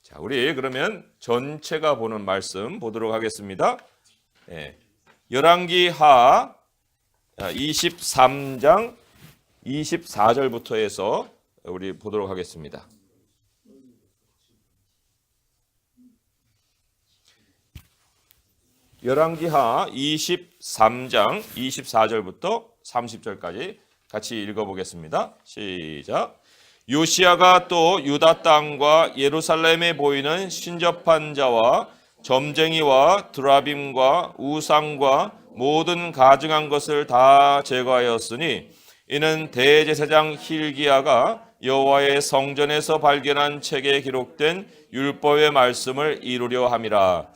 자, 우리 그러면 전체가 보는 말씀 보도록 하겠습니다. 열왕기하 23장 24절부터 해서 우리 보도록 하겠습니다. 열왕기하 23장 24절부터 30절까지 같이 읽어보겠습니다. 시작. 요시야가 또 유다 땅과 예루살렘에 보이는 신접한 자와 점쟁이와 드라빔과 우상과 모든 가증한 것을 다 제거하였으니 이는 대제사장 hil기야가 여호와의 성전에서 발견한 책에 기록된 율법의 말씀을 이루려 함이라.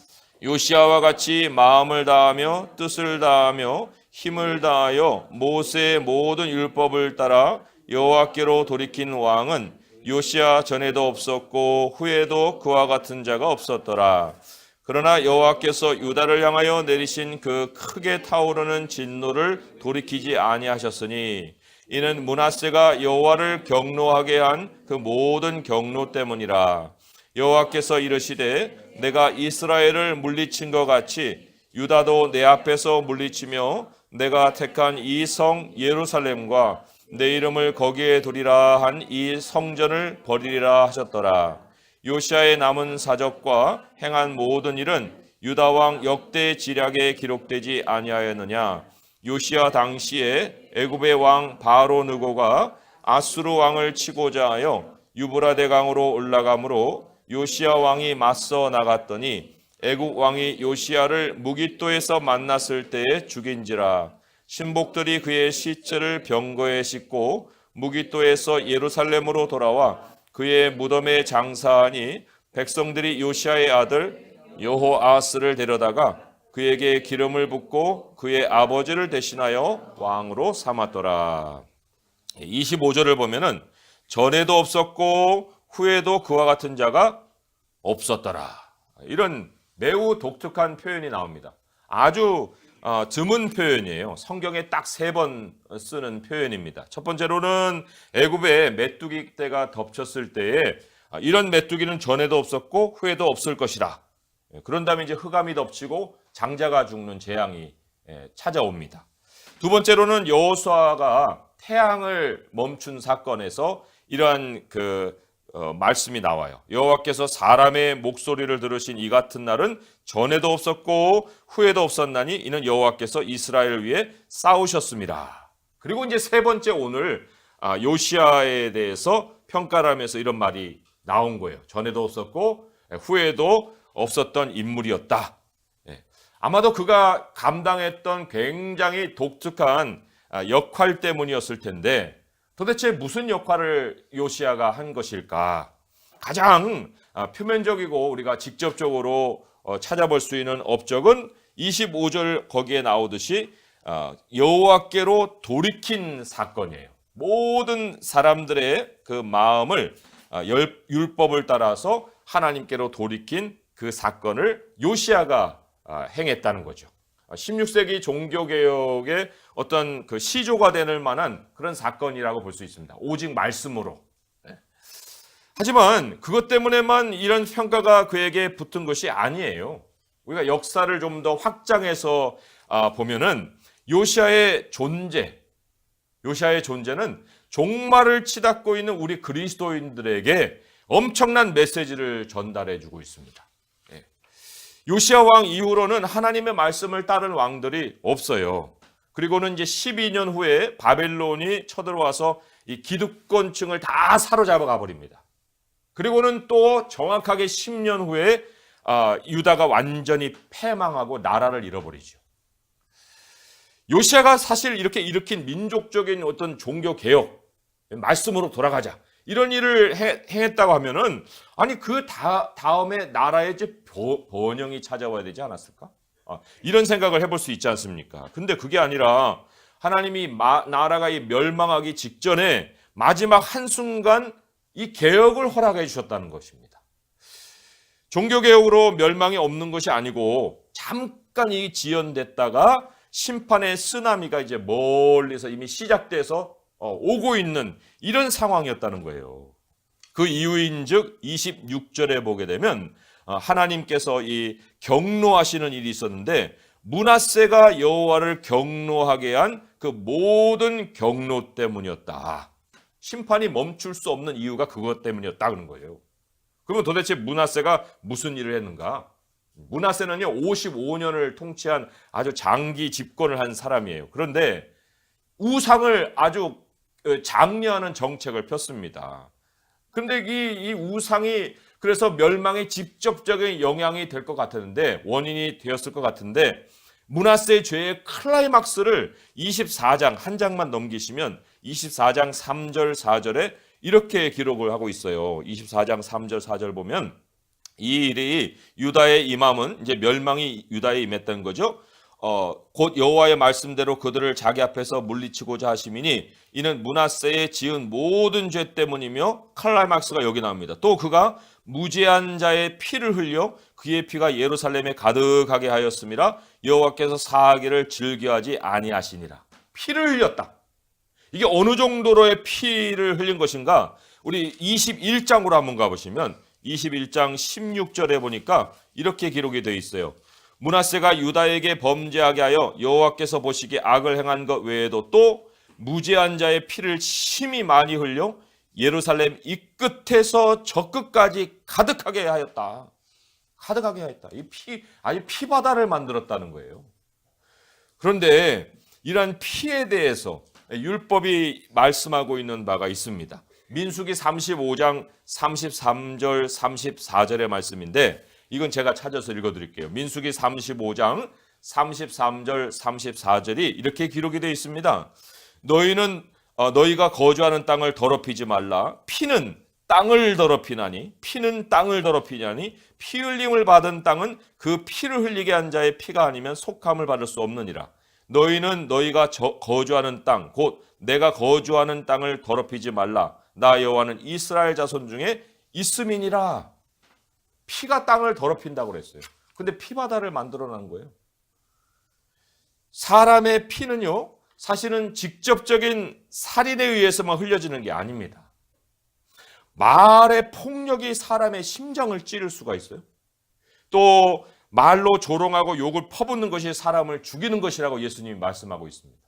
요시야와 같이 마음을 다하며 뜻을 다하며 힘을 다하여 모세의 모든 율법을 따라 여호와께로 돌이킨 왕은 요시야 전에도 없었고 후에도 그와 같은 자가 없었더라. 그러나 여호와께서 유다를 향하여 내리신 그 크게 타오르는 진노를 돌이키지 아니하셨으니 이는 므낫세가 여호와를 경노하게 한 그 모든 경노 때문이라. 여호와께서 이르시되 내가 이스라엘을 물리친 것 같이 유다도 내 앞에서 물리치며 내가 택한 이 성 예루살렘과 내 이름을 거기에 두리라 한 이 성전을 버리리라 하셨더라. 요시야의 남은 사적과 행한 모든 일은 유다 왕 역대 지략에 기록되지 아니하였느냐. 요시야 당시에 애굽의 왕 바로 느고가 아수르 왕을 치고자 하여 유브라데 강으로 올라가므로 요시야 왕이 맞서 나갔더니 애굽 왕이 요시야를 무깃도에서 만났을 때에 죽인지라. 신복들이 그의 시체를 병거에 싣고 무깃도에서 예루살렘으로 돌아와 그의 무덤에 장사하니 백성들이 요시야의 아들 여호아스를 데려다가 그에게 기름을 붓고 그의 아버지를 대신하여 왕으로 삼았더라. 25절을 보면은 전에도 없었고 후에도 그와 같은 자가 없었더라. 이런 매우 독특한 표현이 나옵니다. 아주 드문 표현이에요. 성경에 딱 3번 쓰는 표현입니다. 첫 번째로는 애굽에 메뚜기 떼가 덮쳤을 때에 이런 메뚜기는 전에도 없었고 후에도 없을 것이라. 그런 다음에 이제 흑암이 덮치고 장자가 죽는 재앙이 찾아옵니다. 두 번째로는 여호수아가 태양을 멈춘 사건에서 이러한 말씀이 나와요. 여호와께서 사람의 목소리를 들으신 이 같은 날은 전에도 없었고 후에도 없었나니 이는 여호와께서 이스라엘을 위해 싸우셨습니다. 그리고 이제 세 번째 오늘 요시야에 대해서 평가를 하면서 이런 말이 나온 거예요. 전에도 없었고 후에도 없었던 인물이었다. 아마도 그가 감당했던 굉장히 독특한 역할 때문이었을 텐데 도대체 무슨 역할을 요시야가 한 것일까? 가장 표면적이고 우리가 직접적으로 찾아볼 수 있는 업적은 25절 거기에 나오듯이 여호와께로 돌이킨 사건이에요. 모든 사람들의 그 마음을 율법을 따라서 하나님께로 돌이킨 그 사건을 요시야가 행했다는 거죠. 16세기 종교개혁의 어떤 그 시조가 될 만한 그런 사건이라고 볼 수 있습니다. 오직 말씀으로. 하지만 그것 때문에만 이런 평가가 그에게 붙은 것이 아니에요. 우리가 역사를 좀 더 확장해서 보면은 요시야의 존재는 종말을 치닫고 있는 우리 그리스도인들에게 엄청난 메시지를 전달해 주고 있습니다. 요시야 왕 이후로는 하나님의 말씀을 따른 왕들이 없어요. 그리고는 이제 12년 후에 바벨론이 쳐들어와서 이 기득권층을 다 사로잡아 가버립니다. 그리고는 또 정확하게 10년 후에 유다가 완전히 패망하고 나라를 잃어버리죠. 요시야가 사실 이렇게 일으킨 민족적인 어떤 종교 개혁, 말씀으로 돌아가자 이런 일을 행했다고 하면은 아니 그 다음에 나라의 이제 번영이 찾아와야 되지 않았을까? 이런 생각을 해볼 수 있지 않습니까? 근데 그게 아니라 하나님이 나라가 멸망하기 직전에 마지막 한순간 이 개혁을 허락해 주셨다는 것입니다. 종교개혁으로 멸망이 없는 것이 아니고 잠깐 이 지연됐다가 심판의 쓰나미가 이제 멀리서 이미 시작돼서 오고 있는 이런 상황이었다는 거예요. 그 이유인즉 26절에 보게 되면 하나님께서 이 경노하시는 일이 있었는데 므낫세가 여호와를 경노하게 한 그 모든 경노 때문이었다. 심판이 멈출 수 없는 이유가 그것 때문이었다 그런 거예요. 그러면 도대체 므낫세가 무슨 일을 했는가? 므낫세는요 55년을 통치한 아주 장기 집권을 한 사람이에요. 그런데 우상을 아주 장려하는 정책을 폈습니다. 그런데 이 우상이 그래서 멸망에 직접적인 영향이 될 것 같았는데, 원인이 되었을 것 같은데, 므낫세의 죄의 클라이막스를 24장 한 장만 넘기시면 24장 3절 4절에 이렇게 기록을 하고 있어요. 24장 3절 4절 보면 이 일이 유다의 임함은 이제 멸망이 유다에 임했다는 거죠. 곧 여호와의 말씀대로 그들을 자기 앞에서 물리치고자 하심이니 이는 므낫세의 지은 모든 죄 때문이며, 클라이막스가 여기 나옵니다. 또 그가 무죄한 자의 피를 흘려 그의 피가 예루살렘에 가득하게 하였음이라 여호와께서 사하기를 즐겨하지 아니하시니라. 피를 흘렸다. 이게 어느 정도로의 피를 흘린 것인가? 우리 21장으로 한번 가보시면 21장 16절에 보니까 이렇게 기록이 되어 있어요. 므낫세가 유다에게 범죄하게 하여 여호와께서 보시기에 악을 행한 것 외에도 또 무죄한 자의 피를 심히 많이 흘려 예루살렘 이 끝에서 저 끝까지 가득하게 하였다. 가득하게 하였다. 이 아주 피바다를 만들었다는 거예요. 그런데 이러한 피에 대해서 율법이 말씀하고 있는 바가 있습니다. 민수기 35장 33절 34절의 말씀인데 이건 제가 찾아서 읽어드릴게요. 민수기 35장 33절 34절이 이렇게 기록이 되어 있습니다. 너희가 거주하는 땅을 더럽히지 말라. 피는 땅을 더럽히나니 피 흘림을 받은 땅은 그 피를 흘리게 한 자의 피가 아니면 속함을 받을 수 없느니라. 너희는 너희가 거주하는 땅 곧 내가 거주하는 땅을 더럽히지 말라. 나 여호와는 이스라엘 자손 중에 있음이니라. 피가 땅을 더럽힌다고 그랬어요. 근데 피바다를 만들어 놓은 거예요. 사람의 피는요, 사실은 직접적인 살인에 의해서만 흘려지는 게 아닙니다. 말의 폭력이 사람의 심장을 찌를 수가 있어요. 또 말로 조롱하고 욕을 퍼붓는 것이 사람을 죽이는 것이라고 예수님이 말씀하고 있습니다.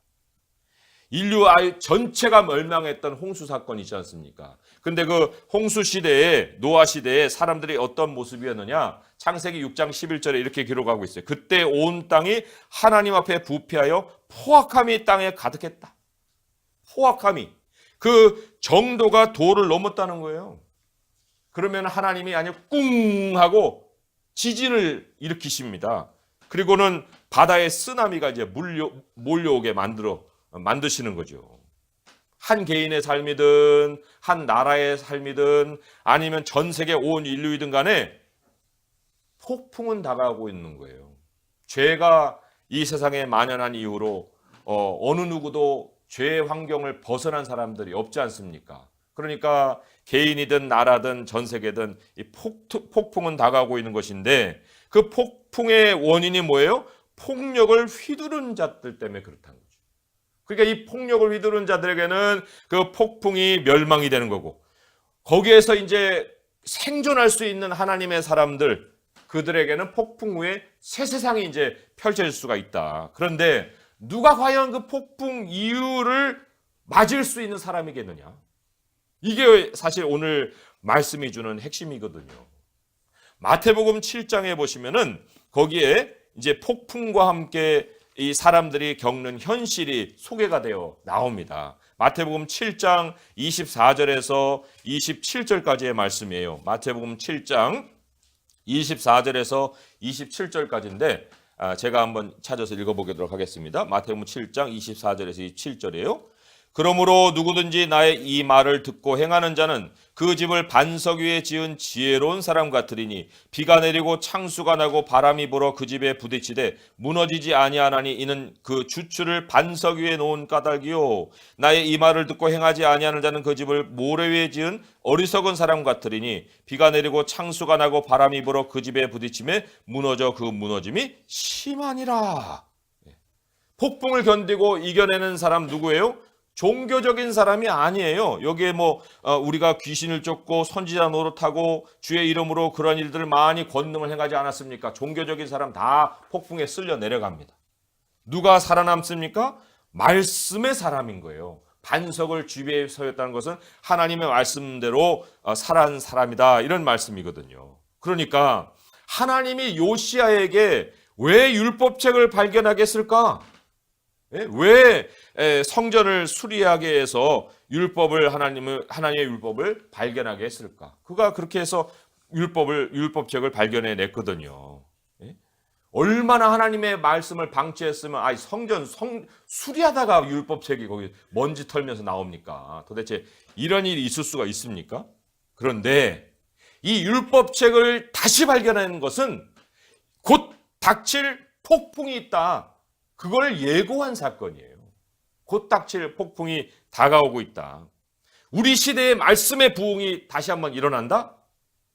인류 전체가 멸망했던 홍수 사건이 있지 않습니까? 근데 그 홍수 시대에, 노아 시대에 사람들이 어떤 모습이었느냐? 창세기 6장 11절에 이렇게 기록하고 있어요. 그때 온 땅이 하나님 앞에 부패하여 포악함이 땅에 가득했다. 포악함이. 그 정도가 도를 넘었다는 거예요. 그러면 하나님이 아주 꿍 하고 지진을 일으키십니다. 그리고는 바다의 쓰나미가 이제 몰려오게 만드시는 거죠. 한 개인의 삶이든 한 나라의 삶이든 아니면 전 세계 온 인류이든 간에 폭풍은 다가오고 있는 거예요. 죄가 이 세상에 만연한 이후로 어느 누구도 죄의 환경을 벗어난 사람들이 없지 않습니까? 그러니까 개인이든 나라든 전 세계든 이 폭풍은 다가오고 있는 것인데 그 폭풍의 원인이 뭐예요? 폭력을 휘두른 자들 때문에 그렇다는 거죠. 그러니까 이 폭력을 휘두른 자들에게는 그 폭풍이 멸망이 되는 거고, 거기에서 이제 생존할 수 있는 하나님의 사람들, 그들에게는 폭풍 후에 새 세상이 이제 펼쳐질 수가 있다. 그런데 누가 과연 그 폭풍 이유를 맞을 수 있는 사람이겠느냐? 이게 사실 오늘 말씀이 주는 핵심이거든요. 마태복음 7장에 보시면은 거기에 이제 폭풍과 함께 이 사람들이 겪는 현실이 소개가 되어 나옵니다. 마태복음 7장 24절에서 27절까지의 말씀이에요. 마태복음 7장 24절에서 27절까지인데 제가 한번 찾아서 읽어보도록 하겠습니다. 마태복음 7장 24절에서 27절이에요. 그러므로 누구든지 나의 이 말을 듣고 행하는 자는 그 집을 반석 위에 지은 지혜로운 사람 같으리니 비가 내리고 창수가 나고 바람이 불어 그 집에 부딪히되 무너지지 아니하나니 이는 그 주추를 반석 위에 놓은 까닭이요. 나의 이 말을 듣고 행하지 아니하는 자는 그 집을 모래 위에 지은 어리석은 사람 같으리니 비가 내리고 창수가 나고 바람이 불어 그 집에 부딪히매 무너져 그 무너짐이 심하니라. 폭풍을 견디고 이겨내는 사람 누구예요? 종교적인 사람이 아니에요. 여기에 우리가 귀신을 쫓고 선지자 노릇하고 주의 이름으로 그런 일들을 많이 권능을 행하지 않았습니까? 종교적인 사람 다 폭풍에 쓸려 내려갑니다. 누가 살아남습니까? 말씀의 사람인 거예요. 반석을 주위에 서였다는 것은 하나님의 말씀대로 살아난 사람이다, 이런 말씀이거든요. 그러니까 하나님이 요시야에게 왜 율법책을 발견하게 했을까? 왜 성전을 수리하게 해서 하나님의 율법을 발견하게 했을까? 그가 그렇게 해서 율법책을 발견해 냈거든요. 얼마나 하나님의 말씀을 방치했으면 성전 수리하다가 율법책이 거기 먼지 털면서 나옵니까? 도대체 이런 일이 있을 수가 있습니까? 그런데 이 율법책을 다시 발견하는 것은 곧 닥칠 폭풍이 있다, 그걸 예고한 사건이에요. 곧 닥칠 폭풍이 다가오고 있다. 우리 시대의 말씀의 부흥이 다시 한번 일어난다?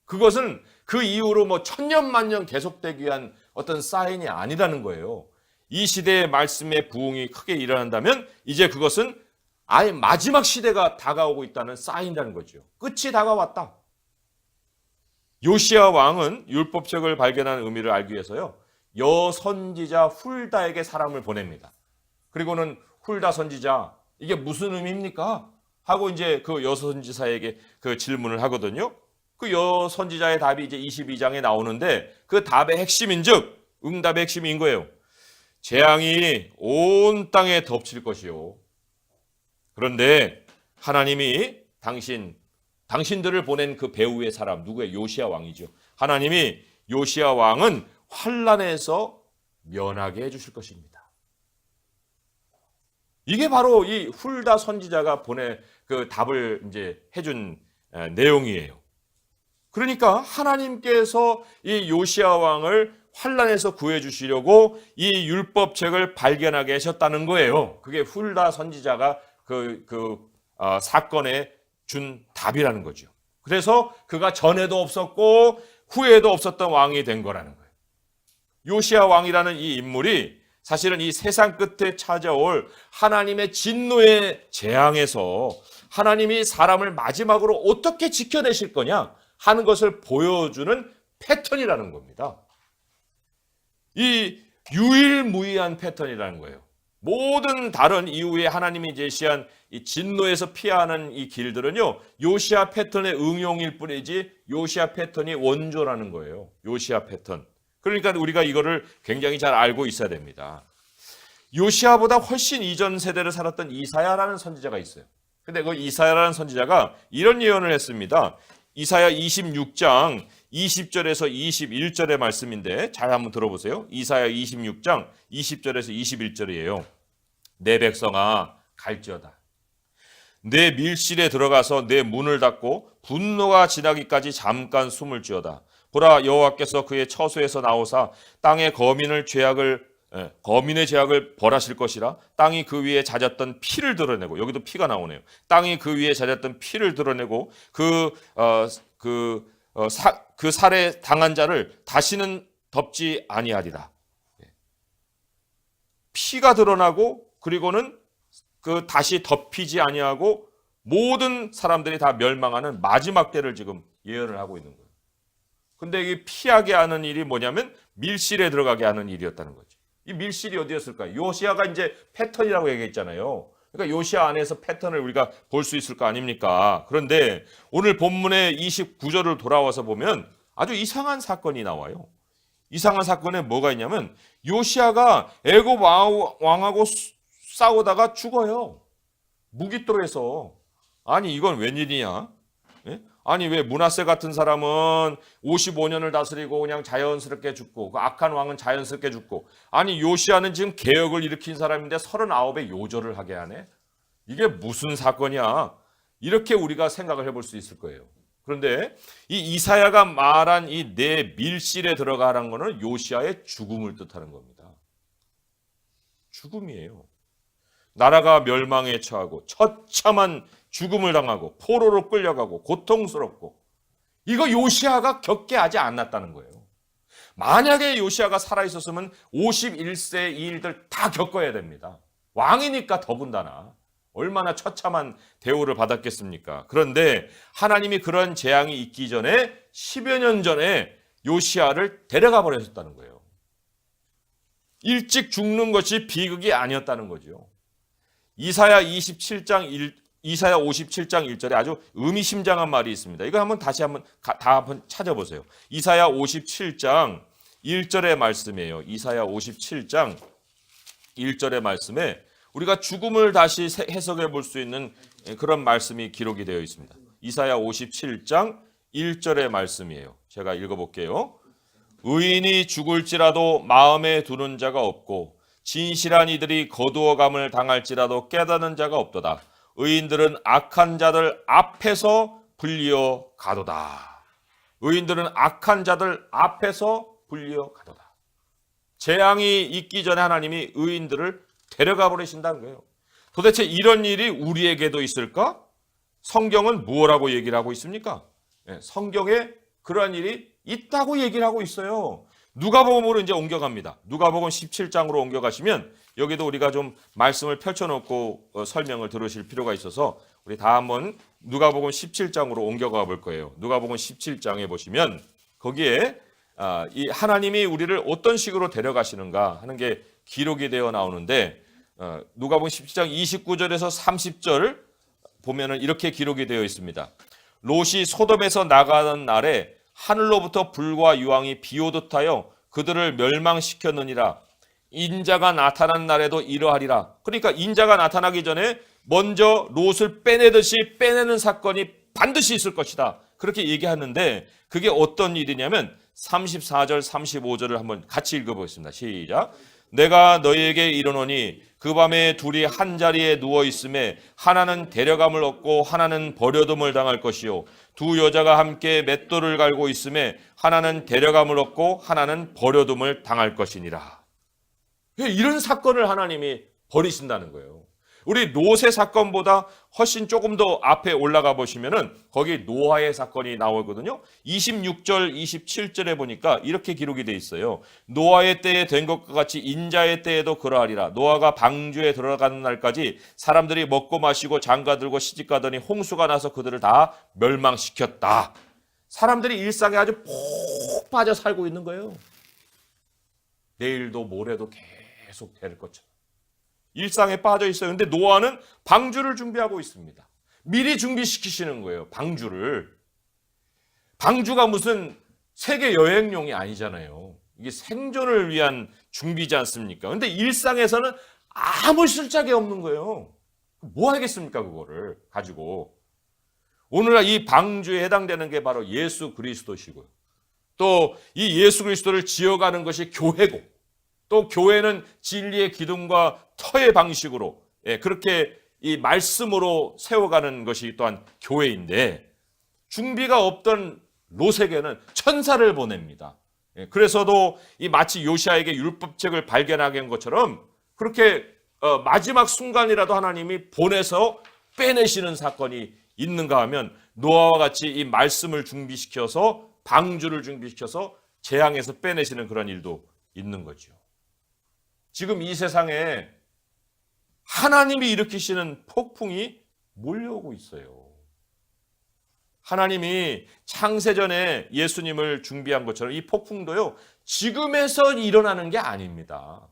그것은 그 이후로 천년만년 계속되기 위한 어떤 사인이 아니라는 거예요. 이 시대의 말씀의 부흥이 크게 일어난다면 이제 그것은 아예 마지막 시대가 다가오고 있다는 사인이라는 거죠. 끝이 다가왔다. 요시야 왕은 율법책을 발견한 의미를 알기 위해서요, 여선지자 훌다에게 사람을 보냅니다. 그리고는 훌다 선지자, 이게 무슨 의미입니까? 하고 이제 그 여선지사에게 그 질문을 하거든요. 그 여선지자의 답이 이제 22장에 나오는데, 그 답의 핵심인즉, 응답의 핵심인 거예요. 재앙이 온 땅에 덮칠 것이요. 그런데 하나님이 당신들을 보낸 그 배후의 사람, 누구의? 요시야 왕이죠. 하나님이 요시야 왕은 환난에서 면하게 해주실 것입니다. 이게 바로 이 훌다 선지자가 그 답을 이제 해준 내용이에요. 그러니까 하나님께서 이 요시야 왕을 환난에서 구해주시려고 이 율법책을 발견하게 하셨다는 거예요. 그게 훌다 선지자가 사건에 준 답이라는 거죠. 그래서 그가 전에도 없었고 후에도 없었던 왕이 된 거라는 거예요. 요시야 왕이라는 이 인물이 사실은 이 세상 끝에 찾아올 하나님의 진노의 재앙에서 하나님이 사람을 마지막으로 어떻게 지켜내실 거냐 하는 것을 보여주는 패턴이라는 겁니다. 이 유일무이한 패턴이라는 거예요. 모든 다른 이후에 하나님이 제시한 이 진노에서 피하는 이 길들은요, 요시야 패턴의 응용일 뿐이지 요시야 패턴이 원조라는 거예요. 요시야 패턴. 그러니까 우리가 이거를 굉장히 잘 알고 있어야 됩니다. 요시야보다 훨씬 이전 세대를 살았던 이사야라는 선지자가 있어요. 근데 그 이사야라는 선지자가 이런 예언을 했습니다. 이사야 26장 20절에서 21절의 말씀인데 잘 한번 들어보세요. 이사야 26장 20절에서 21절이에요. 내 백성아 갈지어다. 내 밀실에 들어가서 내 문을 닫고 분노가 지나기까지 잠깐 숨을 지어다. 보라, 여호와께서 그의 처소에서 나오사 땅의 거민의 죄악을 벌하실 것이라. 땅이 그 위에 잦았던 피를 드러내고, 여기도 피가 나오네요. 땅이 그 위에 잦았던 피를 드러내고 그 살해 당한 자를 다시는 덮지 아니하리라. 피가 드러나고 그리고는 다시 덮이지 아니하고 모든 사람들이 다 멸망하는 마지막 때를 지금 예언을 하고 있는 거예요. 근데 이 피하게 하는 일이 뭐냐면 밀실에 들어가게 하는 일이었다는 거죠. 이 밀실이 어디였을까요? 요시야가 이제 패턴이라고 얘기했잖아요. 그러니까 요시야 안에서 패턴을 우리가 볼 수 있을 거 아닙니까? 그런데 오늘 본문의 29절을 돌아와서 보면 아주 이상한 사건이 나와요. 이상한 사건에 뭐가 있냐면 요시야가 애굽 왕하고 싸우다가 죽어요. 무기토에서. 아니 이건 웬일이냐? 예? 아니 왜 므낫세 같은 사람은 55년을 다스리고 그냥 자연스럽게 죽고 그 악한 왕은 자연스럽게 죽고, 아니 요시야는 지금 개혁을 일으킨 사람인데 39에 요절을 하게 하네? 이게 무슨 사건이야? 이렇게 우리가 생각을 해볼 수 있을 거예요. 그런데 이 이사야가 말한 이 내 밀실에 들어가라는 것은 요시야의 죽음을 뜻하는 겁니다. 죽음이에요. 나라가 멸망에 처하고 처참한 죽음을 당하고 포로로 끌려가고 고통스럽고, 이거 요시야가 겪게 하지 않았다는 거예요. 만약에 요시야가 살아있었으면 51세 이 일들 다 겪어야 됩니다. 왕이니까 더군다나 얼마나 처참한 대우를 받았겠습니까? 그런데 하나님이 그런 재앙이 있기 전에 10여 년 전에 요시야를 데려가 버렸다는 거예요. 일찍 죽는 것이 비극이 아니었다는 거죠. 이사야 57장 1절에 아주 의미심장한 말이 있습니다. 이거 한번 찾아보세요. 이사야 57장 1절의 말씀이에요. 이사야 57장 1절의 말씀에 우리가 죽음을 다시 해석해 볼 수 있는 그런 말씀이 기록이 되어 있습니다. 이사야 57장 1절의 말씀이에요. 제가 읽어볼게요. 의인이 죽을지라도 마음에 두는 자가 없고 진실한 이들이 거두어감을 당할지라도 깨닫는 자가 없도다. 의인들은 악한 자들 앞에서 불리어 가도다. 의인들은 악한 자들 앞에서 불리어 가도다. 재앙이 있기 전에 하나님이 의인들을 데려가 버리신다는 거예요. 도대체 이런 일이 우리에게도 있을까? 성경은 무엇라고 얘기를 하고 있습니까? 성경에 그러한 일이 있다고 얘기를 하고 있어요. 누가복음으로 이제 옮겨갑니다. 누가복음 17장으로 옮겨가시면 여기도 우리가 좀 말씀을 펼쳐놓고 설명을 들으실 필요가 있어서 우리 다 한번 누가복음 17장으로 옮겨가 볼 거예요. 누가복음 17장에 보시면 거기에 이 하나님이 우리를 어떤 식으로 데려가시는가 하는 게 기록이 되어 나오는데 누가복음 17장 29절에서 30절 보면은 이렇게 기록이 되어 있습니다. 롯이 소돔에서 나가는 날에 하늘로부터 불과 유황이 비오듯 하여 그들을 멸망시켰느니라. 인자가 나타난 날에도 이러하리라. 그러니까 인자가 나타나기 전에 먼저 롯을 빼내듯이 빼내는 사건이 반드시 있을 것이다. 그렇게 얘기하는데 그게 어떤 일이냐면 34절 35절을 한번 같이 읽어보겠습니다. 시작. 내가 너희에게 이르노니 그 밤에 둘이 한 자리에 누워 있음에 하나는 데려감을 얻고 하나는 버려둠을 당할 것이요 두 여자가 함께 맷돌을 갈고 있음에 하나는 데려감을 얻고 하나는 버려둠을 당할 것이니라. 이런 사건을 하나님이 버리신다는 거예요. 우리 롯의 사건보다 훨씬 조금 더 앞에 올라가 보시면은 거기 노아의 사건이 나오거든요. 26절, 27절에 보니까 이렇게 기록이 돼 있어요. 노아의 때에 된 것과 같이 인자의 때에도 그러하리라. 노아가 방주에 들어가는 날까지 사람들이 먹고 마시고 장가들고 시집가더니 홍수가 나서 그들을 다 멸망시켰다. 사람들이 일상에 아주 푹 빠져 살고 있는 거예요. 내일도 모레도 계속 될 것처럼. 일상에 빠져 있어요. 근데 노아는 방주를 준비하고 있습니다. 미리 준비시키시는 거예요. 방주를. 방주가 무슨 세계 여행용이 아니잖아요. 이게 생존을 위한 준비지 않습니까? 근데 일상에서는 아무 쓸짝이 없는 거예요. 뭐 하겠습니까? 그거를 가지고. 오늘날 이 방주에 해당되는 게 바로 예수 그리스도시고요. 또 이 예수 그리스도를 지어가는 것이 교회고 또 교회는 진리의 기둥과 터의 방식으로 그렇게 이 말씀으로 세워가는 것이 또한 교회인데 준비가 없던 롯에게는 천사를 보냅니다. 그래서도 이 마치 요시야에게 율법책을 발견하게 한 것처럼 그렇게 마지막 순간이라도 하나님이 보내서 빼내시는 사건이 있는가 하면 노아와 같이 이 말씀을 준비시켜서 방주를 준비시켜서 재앙에서 빼내시는 그런 일도 있는 거죠. 지금 이 세상에 하나님이 일으키시는 폭풍이 몰려오고 있어요. 하나님이 창세전에 예수님을 준비한 것처럼 이 폭풍도요, 지금에서 일어나는 게 아닙니다.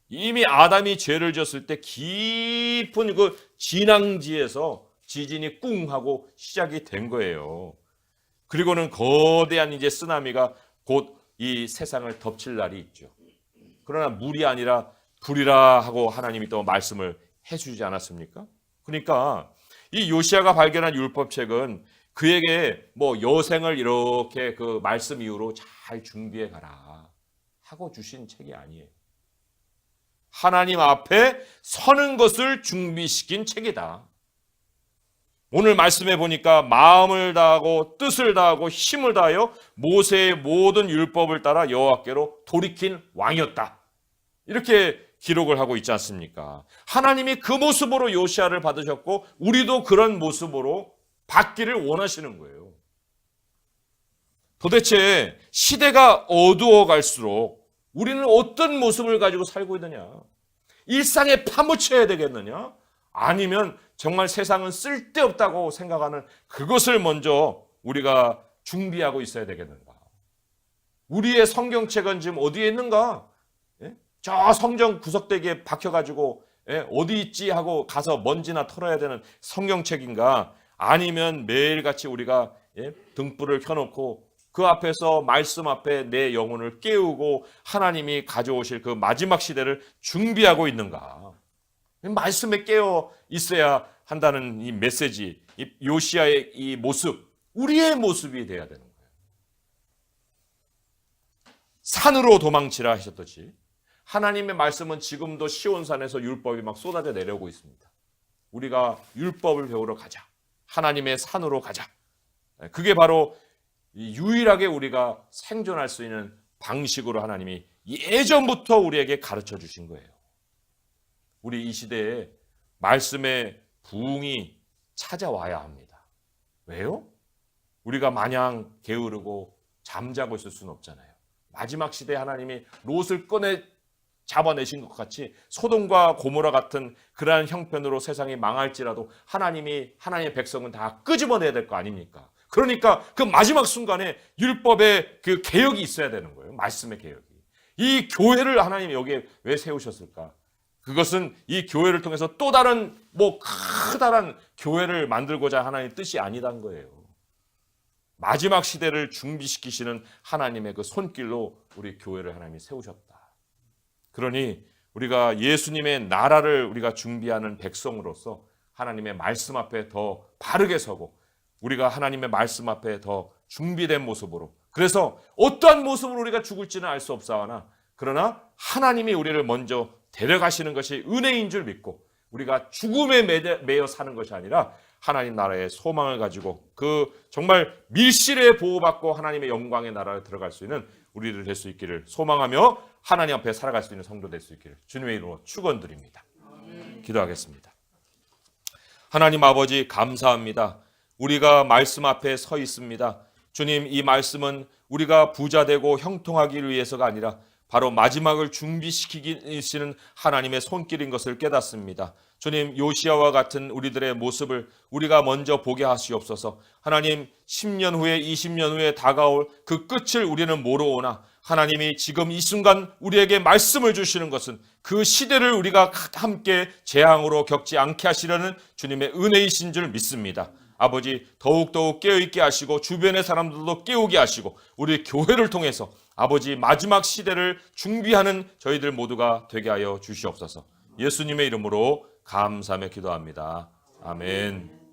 이미 아담이 죄를 지었을 때 깊은 그 진앙지에서 지진이 꿍 하고 시작이 된 거예요. 그리고는 거대한 이제 쓰나미가 곧 이 세상을 덮칠 날이 있죠. 그러나 물이 아니라 불이라 하고 하나님이 또 말씀을 해주지 않았습니까? 그러니까 이 요시야가 발견한 율법책은 그에게 뭐 여생을 이렇게 그 말씀 이후로 잘 준비해 가라 하고 주신 책이 아니에요. 하나님 앞에 서는 것을 준비시킨 책이다. 오늘 말씀해 보니까 마음을 다하고 뜻을 다하고 힘을 다하여 모세의 모든 율법을 따라 여호와께로 돌이킨 왕이었다. 이렇게 기록을 하고 있지 않습니까? 하나님이 그 모습으로 요시야를 받으셨고 우리도 그런 모습으로 받기를 원하시는 거예요. 도대체 시대가 어두워 갈수록 우리는 어떤 모습을 가지고 살고 있느냐? 일상에 파묻혀야 되겠느냐? 아니면 정말 세상은 쓸데없다고 생각하는 그것을 먼저 우리가 준비하고 있어야 되겠는가? 우리의 성경책은 지금 어디에 있는가? 예? 저 성경 구석대기에 박혀가지고 어디 있지 하고 가서 먼지나 털어야 되는 성경책인가? 아니면 매일같이 우리가 등불을 켜놓고 그 앞에서 말씀 앞에 내 영혼을 깨우고 하나님이 가져오실 그 마지막 시대를 준비하고 있는가? 말씀에 깨어 있어야 한다는 이 메시지, 이 요시야의 이 모습, 우리의 모습이 돼야 되는 거예요. 산으로 도망치라 하셨듯이 하나님의 말씀은 지금도 시온산에서 율법이 막 쏟아져 내려오고 있습니다. 우리가 율법을 배우러 가자. 하나님의 산으로 가자. 그게 바로 유일하게 우리가 생존할 수 있는 방식으로 하나님이 예전부터 우리에게 가르쳐 주신 거예요. 우리 이 시대에 말씀의 부흥이 찾아와야 합니다. 왜요? 우리가 마냥 게으르고 잠자고 있을 수는 없잖아요. 마지막 시대에 하나님이 롯을 꺼내 잡아내신 것 같이 소돔과 고모라 같은 그러한 형편으로 세상이 망할지라도 하나님의 백성은 다 끄집어내야 될 거 아닙니까? 그러니까 그 마지막 순간에 율법의 그 개혁이 있어야 되는 거예요. 말씀의 개혁이. 이 교회를 하나님이 여기에 왜 세우셨을까? 그것은 이 교회를 통해서 또 다른 커다란 교회를 만들고자 하나님의 뜻이 아니란 거예요. 마지막 시대를 준비시키시는 하나님의 그 손길로 우리 교회를 하나님이 세우셨다. 그러니 우리가 예수님의 나라를 우리가 준비하는 백성으로서 하나님의 말씀 앞에 더 바르게 서고 우리가 하나님의 말씀 앞에 더 준비된 모습으로, 그래서 어떠한 모습으로 우리가 죽을지는 알 수 없사오나 그러나 하나님이 우리를 먼저 데려가시는 것이 은혜인 줄 믿고 우리가 죽음에 매여 사는 것이 아니라 하나님 나라의 소망을 가지고 그 정말 밀실에 보호받고 하나님의 영광의 나라에 들어갈 수 있는 우리들 될 수 있기를 소망하며 하나님 앞에 살아갈 수 있는 성도 될 수 있기를 주님의 이름으로 축원드립니다. 기도하겠습니다. 하나님 아버지 감사합니다. 우리가 말씀 앞에 서 있습니다. 주님, 이 말씀은 우리가 부자 되고 형통하기를 위해서가 아니라 바로 마지막을 준비시키시는 하나님의 손길인 것을 깨닫습니다. 주님, 요시야와 같은 우리들의 모습을 우리가 먼저 보게 하시옵소서. 하나님, 10년 후에 20년 후에 다가올 그 끝을 우리는 모르오나 하나님이 지금 이 순간 우리에게 말씀을 주시는 것은 그 시대를 우리가 함께 재앙으로 겪지 않게 하시려는 주님의 은혜이신 줄 믿습니다. 아버지, 더욱더욱 깨어있게 하시고 주변의 사람들도 깨우게 하시고 우리 교회를 통해서 아버지 마지막 시대를 준비하는 저희들 모두가 되게 하여 주시옵소서. 예수님의 이름으로 감사하며 기도합니다. 아멘.